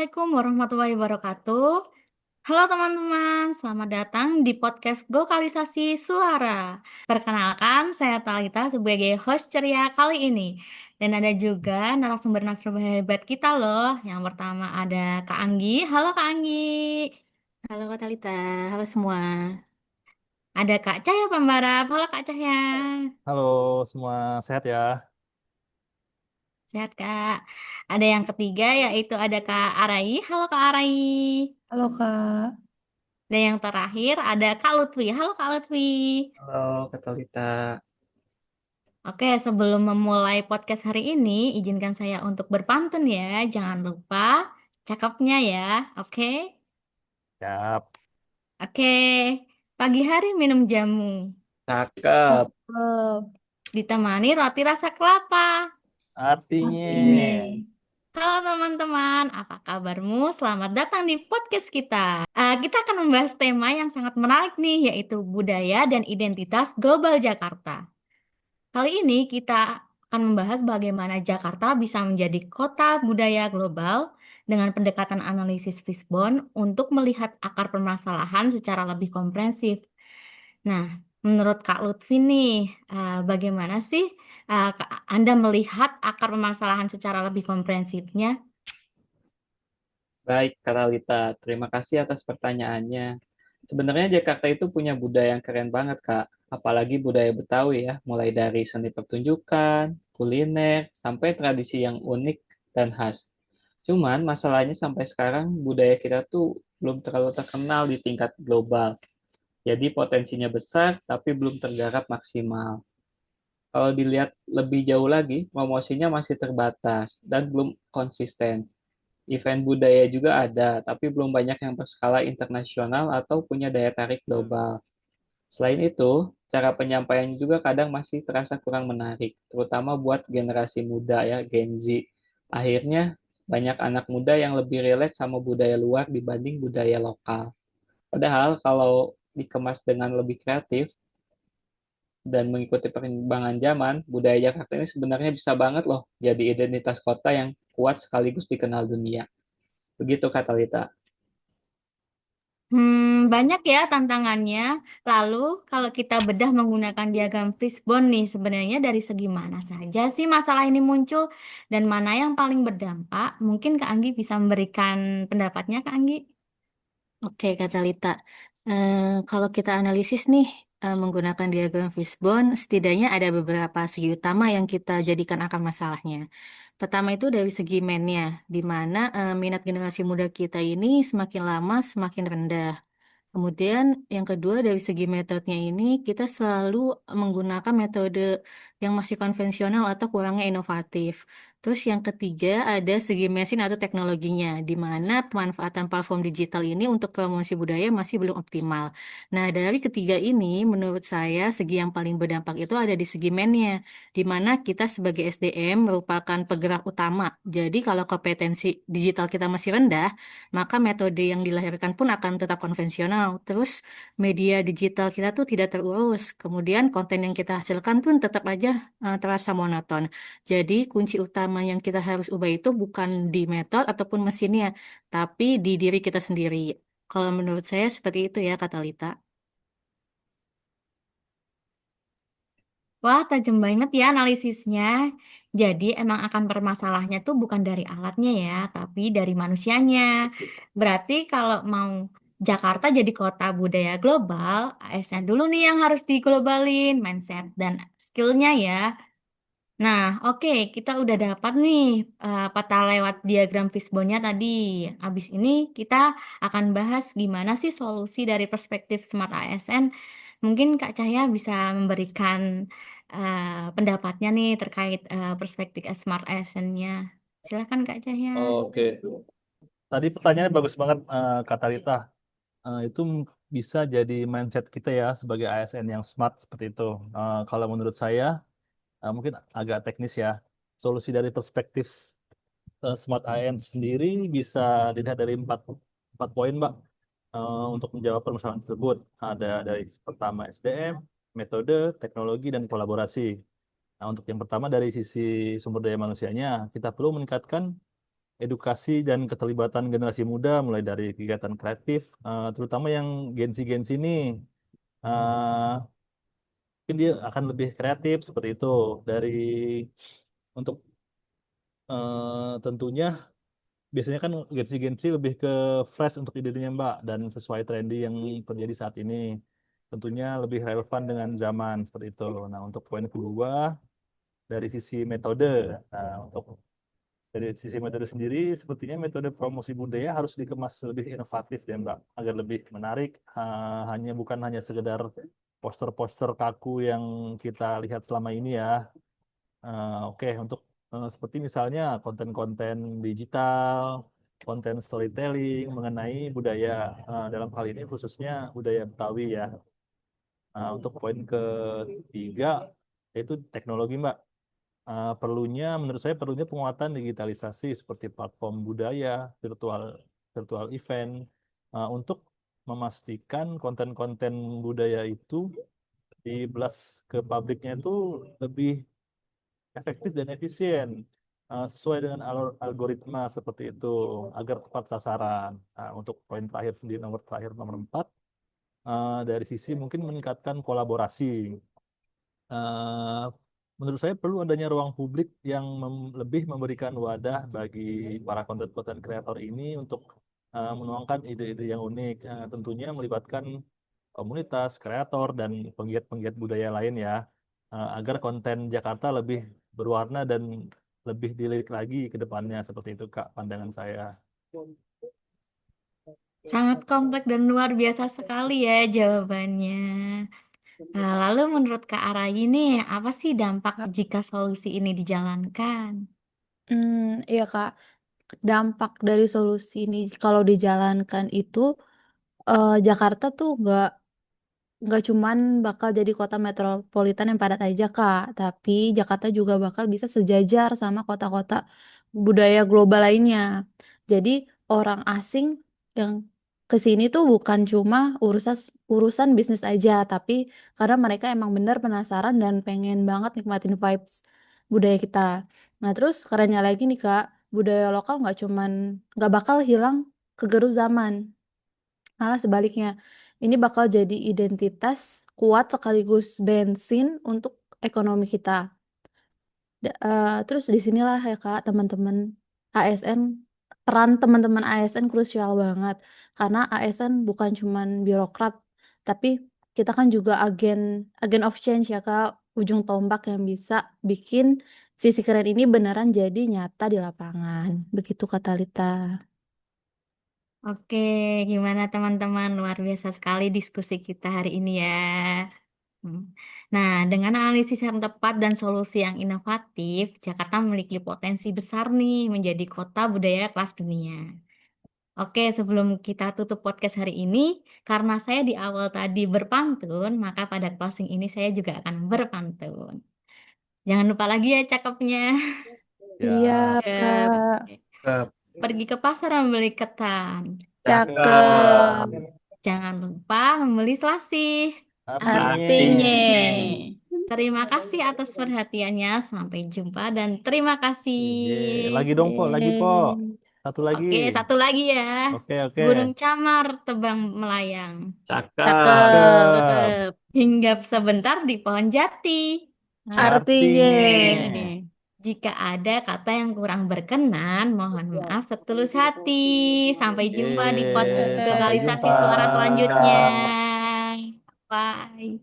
Assalamualaikum warahmatullahi wabarakatuh. Halo teman-teman, selamat datang di podcast Gokalisasi Suara. Perkenalkan, saya Talita sebagai host ceria kali ini. Dan ada juga narasumber-narasumber hebat kita loh. Yang pertama ada Kak Anggi. Halo Kak Anggi. Halo Kak Talita, halo semua. Ada Kak Cahya Pembarap. Halo Kak Cahya. Halo semua, sehat ya? Sehat Kak. Ada yang ketiga yaitu ada Kak Arai. Halo Kak Arai. Halo Kak, Dan yang terakhir ada Kak Lutfi. Halo Kak Lutfi. Halo, Kak. Oke, sebelum memulai podcast hari ini, izinkan saya untuk berpantun ya. Jangan lupa cakepnya ya. Oke. Siap. Oke. Pagi hari minum jamu. Cakep. Ditemani roti rasa kelapa. Artinya, ini Halo teman-teman, apa kabarmu? Selamat datang di podcast kita. Kita akan membahas tema yang sangat menarik nih, yaitu budaya dan identitas global Jakarta. Kali ini kita akan membahas bagaimana Jakarta bisa menjadi kota budaya global dengan pendekatan analisis Fishbone untuk melihat akar permasalahan secara lebih komprehensif. Nah, menurut Kak Lutfi nih, bagaimana sih Anda melihat akar permasalahan secara lebih komprehensifnya? Baik, Kak Talita. Terima kasih atas pertanyaannya. Sebenarnya Jakarta itu punya budaya yang keren banget, Kak. Apalagi budaya Betawi ya, mulai dari seni pertunjukan, kuliner, sampai tradisi yang unik dan khas. Cuman masalahnya sampai sekarang budaya kita tuh belum terlalu terkenal di tingkat global. Jadi potensinya besar, tapi belum tergarap maksimal. Kalau dilihat lebih jauh lagi, promosinya masih terbatas dan belum konsisten. Event budaya juga ada, tapi belum banyak yang berskala internasional atau punya daya tarik global. Selain itu, cara penyampaiannya juga kadang masih terasa kurang menarik, terutama buat generasi muda ya, Gen Z. Akhirnya, banyak anak muda yang lebih relate sama budaya luar dibanding budaya lokal. Padahal kalau dikemas dengan lebih kreatif dan mengikuti perkembangan zaman, budaya Jakarta ini sebenarnya bisa banget loh jadi identitas kota yang kuat sekaligus dikenal dunia. Begitu kata Lita. Banyak ya tantangannya. Lalu, kalau kita bedah menggunakan diagram Fishbone nih, sebenarnya dari segi mana saja sih masalah ini muncul dan mana yang paling berdampak? Mungkin Kak Anggi bisa memberikan pendapatnya, Kak Anggi. Oke Kak Talita, kalau kita analisis nih menggunakan diagram Fishbone, setidaknya ada beberapa segi utama yang kita jadikan akar masalahnya. Pertama itu dari segi mainnya, di mana minat generasi muda kita ini semakin lama semakin rendah. Kemudian yang kedua dari segi metodenya ini kita selalu menggunakan metode yang masih konvensional atau kurangnya inovatif. Terus yang ketiga ada segi mesin atau teknologinya, di mana pemanfaatan platform digital ini untuk promosi budaya masih belum optimal. Nah, dari ketiga ini menurut saya segi yang paling berdampak itu ada di segi mennya, di mana kita sebagai SDM merupakan penggerak utama. Jadi kalau kompetensi digital kita masih rendah, maka metode yang dilahirkan pun akan tetap konvensional. Terus media digital kita tuh tidak terurus. Kemudian konten yang kita hasilkan pun tetap aja terasa monoton. Jadi kunci utama yang kita harus ubah itu bukan di metode ataupun mesinnya, tapi di diri kita sendiri. Kalau menurut saya seperti itu ya, Kak Talita. Wah, tajam banget ya analisisnya. Jadi emang akan permasalahannya tuh bukan dari alatnya ya, tapi dari manusianya. Berarti kalau mau Jakarta jadi kota budaya global, ASN dulu nih yang harus diglobalin, mindset dan skillnya ya. Nah, oke, kita udah dapat nih peta lewat diagram fishbone-nya tadi. Habis ini kita akan bahas gimana sih solusi dari perspektif Smart ASN. Mungkin Kak Cahya bisa memberikan pendapatnya nih terkait perspektif Smart ASN-nya. Silakan Kak Cahya. oke. Tadi pertanyaannya bagus banget, kata Rita. Itu bisa jadi mindset kita ya sebagai ASN yang smart seperti itu. Kalau menurut saya, mungkin agak teknis ya. Solusi dari perspektif smart ASN sendiri bisa dilihat dari empat poin, Mbak. Untuk menjawab permasalahan tersebut. Ada dari pertama SDM, metode, teknologi, dan kolaborasi. Nah, untuk yang pertama dari sisi sumber daya manusianya, kita perlu meningkatkan edukasi dan keterlibatan generasi muda mulai dari kegiatan kreatif, terutama yang Gen Z ini. eh, Mungkin dia akan lebih kreatif seperti itu dari untuk tentunya biasanya kan Gen Z lebih ke fresh untuk idenya Mbak dan sesuai trendy yang terjadi saat ini tentunya lebih relevan dengan zaman seperti itu. Nah, untuk poin kedua dari sisi metode, untuk dari sisi metode sendiri sepertinya metode promosi budaya harus dikemas lebih inovatif ya Mbak agar lebih menarik, bukan hanya sekedar poster-poster kaku yang kita lihat selama ini ya. Oke, untuk seperti misalnya konten-konten digital, konten storytelling mengenai budaya, dalam hal ini khususnya budaya Betawi ya. Untuk poin ketiga yaitu teknologi, Mbak. Menurut saya perlunya penguatan digitalisasi seperti platform budaya, virtual event, untuk memastikan konten-konten budaya itu di blast ke publiknya itu lebih efektif dan efisien, sesuai dengan algoritma seperti itu agar tepat sasaran. Nah, untuk poin terakhir sendiri nomor terakhir nomor 4, dari sisi mungkin meningkatkan kolaborasi. Eh, Menurut saya perlu adanya ruang publik yang lebih memberikan wadah bagi para konten-konten kreator ini untuk menuangkan ide-ide yang unik, tentunya melibatkan komunitas, kreator, dan penggiat-penggiat budaya lain ya, agar konten Jakarta lebih berwarna dan lebih dilirik lagi ke depannya. Seperti itu, Kak, pandangan saya. Sangat kompleks dan luar biasa sekali ya jawabannya. Nah, lalu menurut Kak Arayi nih, apa sih dampak Kak. jika solusi ini dijalankan? Iya Kak, dampak dari solusi ini kalau dijalankan itu Jakarta tuh nggak cuman bakal jadi kota metropolitan yang padat aja Kak, tapi Jakarta juga bakal bisa sejajar sama kota-kota budaya global lainnya. Jadi orang asing yang ke sini tuh bukan cuma urusan bisnis aja, tapi karena mereka emang bener penasaran dan pengen banget nikmatin vibes budaya kita. Nah terus kerennya lagi nih Kak, budaya lokal nggak bakal hilang kegerus zaman. Malah sebaliknya, ini bakal jadi identitas kuat sekaligus bensin untuk ekonomi kita. Terus di sinilah ya Kak, teman-teman ASN, peran teman-teman ASN krusial banget. Karena ASN bukan cuman birokrat, tapi kita kan juga agen agen of change ya Kak, ujung tombak yang bisa bikin visi keren ini beneran jadi nyata di lapangan. Begitu kata Lita. Oke, gimana teman-teman? Luar biasa sekali diskusi kita hari ini ya. Hmm. Nah, dengan analisis yang tepat dan solusi yang inovatif, Jakarta memiliki potensi besar nih menjadi kota budaya kelas dunia. Oke, sebelum kita tutup podcast hari ini, karena saya di awal tadi berpantun, maka pada closing ini saya juga akan berpantun. Jangan lupa lagi ya cakepnya. Iya Ya, Kak, Cakep. Pergi ke pasar membeli ketan. cakep. Jangan lupa membeli selasih. Artinya. Terima kasih atas perhatiannya. Sampai jumpa dan terima kasih. Lagi dong, Po. Lagi, Po. Satu lagi. Oke, satu lagi ya. Oke. Burung camar tebang melayang. Cakep. Cakep. Hinggap sebentar di pohon jati. Artinya. Jika ada kata yang kurang berkenan, mohon maaf setulus hati. Sampai jumpa di Sampai vokalisasi jumpa. suara selanjutnya. Bye.